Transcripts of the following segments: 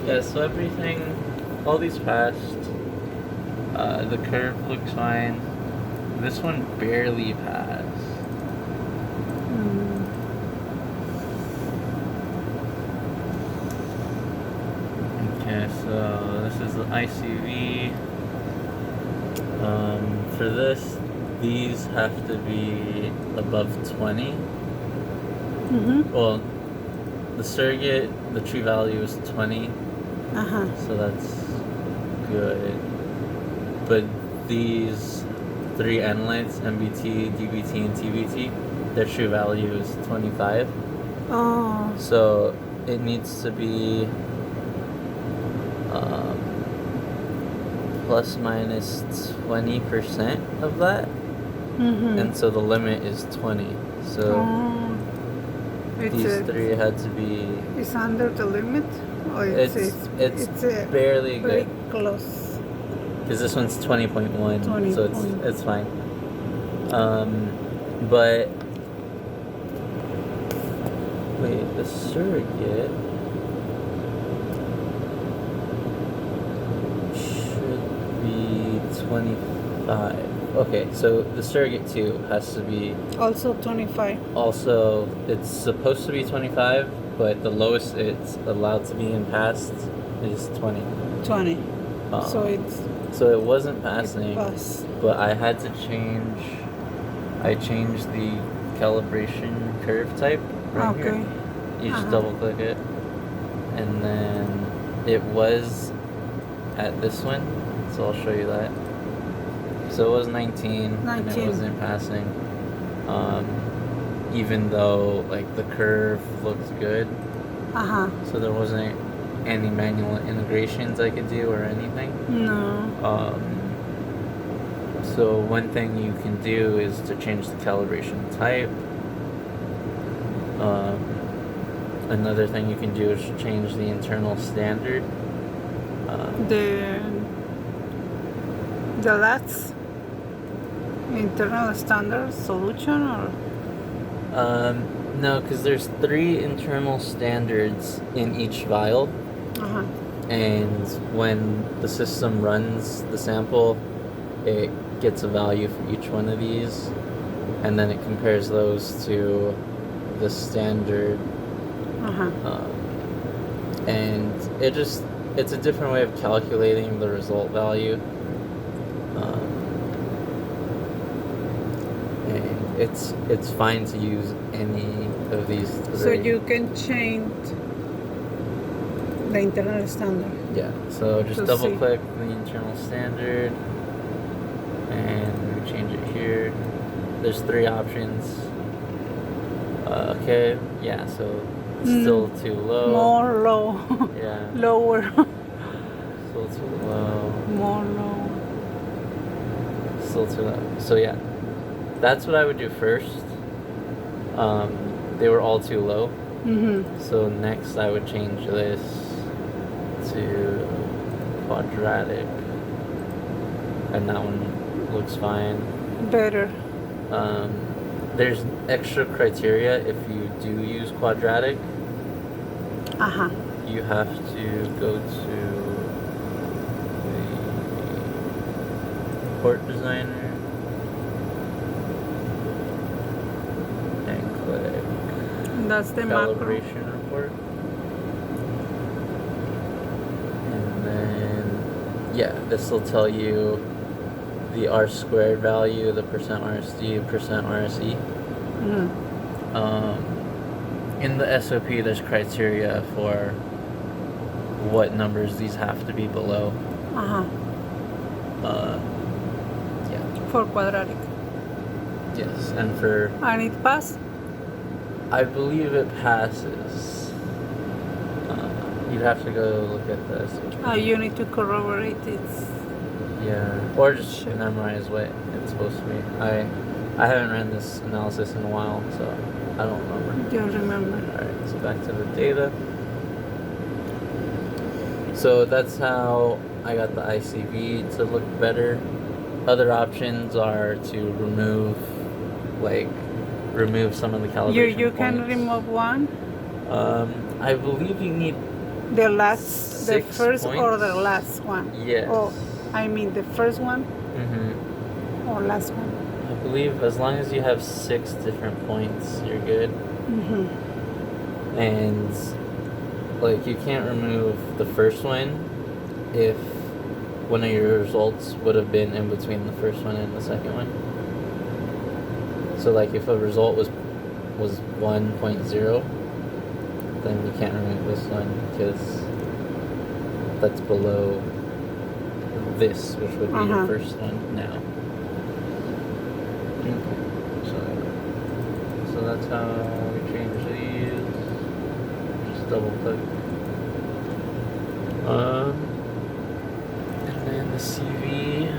Yeah, so everything, all these passed. The curve looks fine. This one barely passed. Mm. Okay, so this is the ICV. For this, these have to be above 20. Mm-hmm. Well, the surrogate, the true value is 20, Uh-huh. so that's good. But these three analytes, MBT, DBT, and TBT, their true value is 25. Oh. So it needs to be plus minus 20% of that. Mm-hmm. And so the limit is 20. So these three had to be... It's under the limit? Or It's barely very good. close. Because this one's 20.1, 20 so point. it's fine. But wait, the surrogate should be 25. Okay, so the surrogate 2 has to be Also 25. also, it's supposed to be 25, but the lowest it's allowed to be in past is 20. 20. So it wasn't passing, but I had to change. I changed the calibration curve type right here. You just double click it, and then it was at this one. So I'll show you that. So it was 19. And it wasn't passing. Even though like the curve looked good. So there wasn't any manual integrations I could do or anything. No. So one thing you can do is to change the calibration type. Another thing you can do is change the internal standard. The LATS internal standard solution, or no, because there's 3 internal standards in each vial. And when the system runs the sample, it gets a value for each one of these, and then it compares those to the standard. And it's a different way of calculating the result value. And it's fine to use any of these 3. So you can change the internal standard. Yeah, so just double click the internal standard and we change it here. There's 3 options. Okay, yeah, so still too low. More low. Yeah. Lower. Still too low. More low. Still too low. So yeah, that's what I would do first. They were all too low. So next I would change this to quadratic, and that one looks fine. Better. There's extra criteria if you do use quadratic. You have to go to the report designer and click That's the macro. calibration report. And then, yeah, this will tell you the R squared value, the percent RSD, percent RSE. In the SOP, there's criteria for what numbers these have to be below. Yeah. For quadratic. Yes, and for... And it passed? I believe it passes. You'd have to go look at the SOP. You need to corroborate it. Yeah, or just memorize what it's supposed to be. I haven't ran this analysis in a while, so I don't remember. You remember. Alright, so back to the data. So that's how I got the ICV to look better. Other options are to remove some of the calibration You can points. remove one? I believe you need The last The 6 first points. or the last one? Yes. Oh, I mean the first one Mm-hmm. or last one? I believe as long as you have 6 different points, you're good. Mm-hmm. And like you can't remove the first one if one of your results would have been in between the first one and the second one. So like if a result was 1.0, then you can't remove this one because that's below this, which would be your first one now. Okay. So that's how we change these. Just double click. And then the CV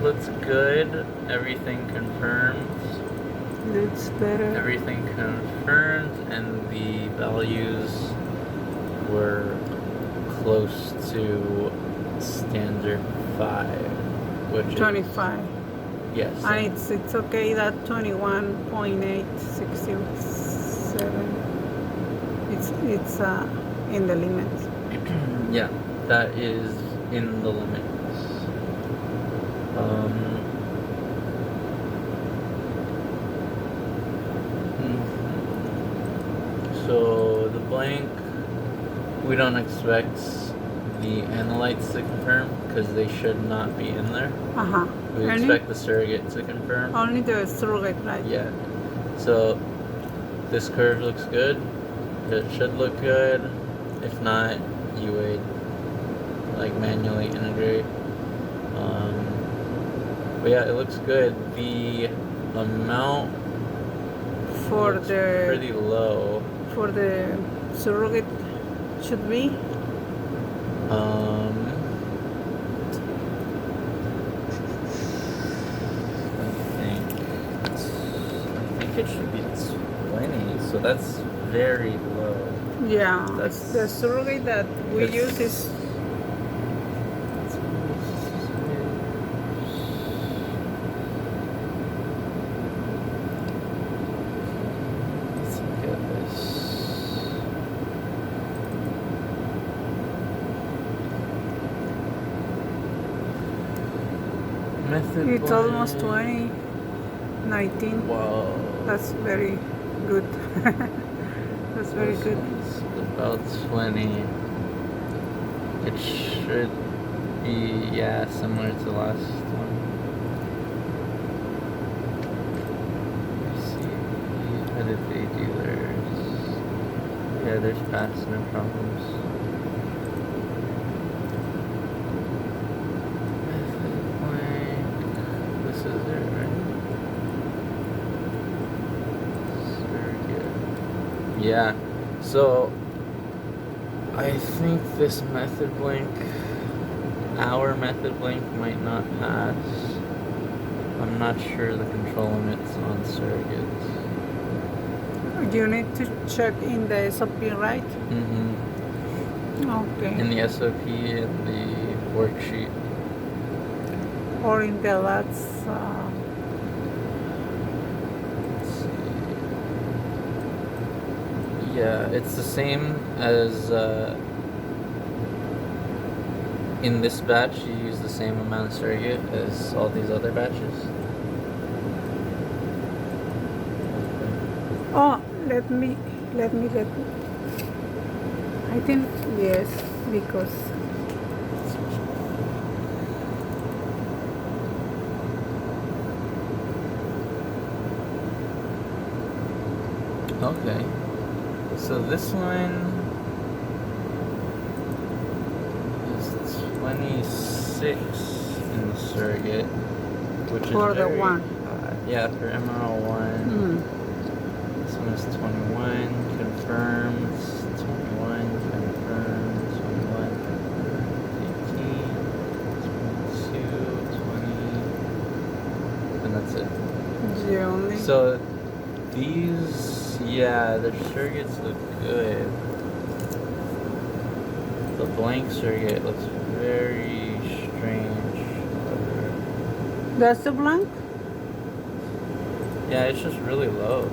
looks good. Everything confirmed. Looks better. Everything confirmed, and the values were close to standard 5, which 25. is, yes. And it's okay that 21.867. It's in the limits. Yeah, that is in the limits. So the blank, we don't expect the analytes to confirm because they should not be in there. We expect the surrogate to confirm. Only the surrogate, right? Yeah. So this curve looks good. It should look good. If not, you would like manually integrate. But yeah, it looks good. The amount For looks the pretty low. For the surrogate should be I think it should be 20. So that's very low. yeah. That's The surrogate that we use is let's look at this. Method it's blank. almost 20, 19. Wow. That's very good. That's very good. It's about 20. It should be, yeah, similar to the last one. Let's see. How did they do theirs? Yeah, there's pass, no problems. Method blank. This is it, right? Surrogate. Yeah, so I think this method blank, our method blank, might not pass. I'm not sure the control limits on surrogates. You need to check in the SOP, right? Mm-hmm. Okay. In the SOP and the worksheet. Or in the last. Let's see. Yeah, it's the same as in this batch. You use the same amount of surrogate as all these other batches. Oh, let me. I think yes, because Okay. So this one is 26 in the surrogate, which for is the very one. high. Yeah, for MRL1. This one is 21, confirmed, 21, confirmed, 21, confirmed, 18, 22, 20, and that's it. The only. So these, yeah, the surrogates look good. The blank surrogate looks very strange. That's the blank? Yeah, it's just really low.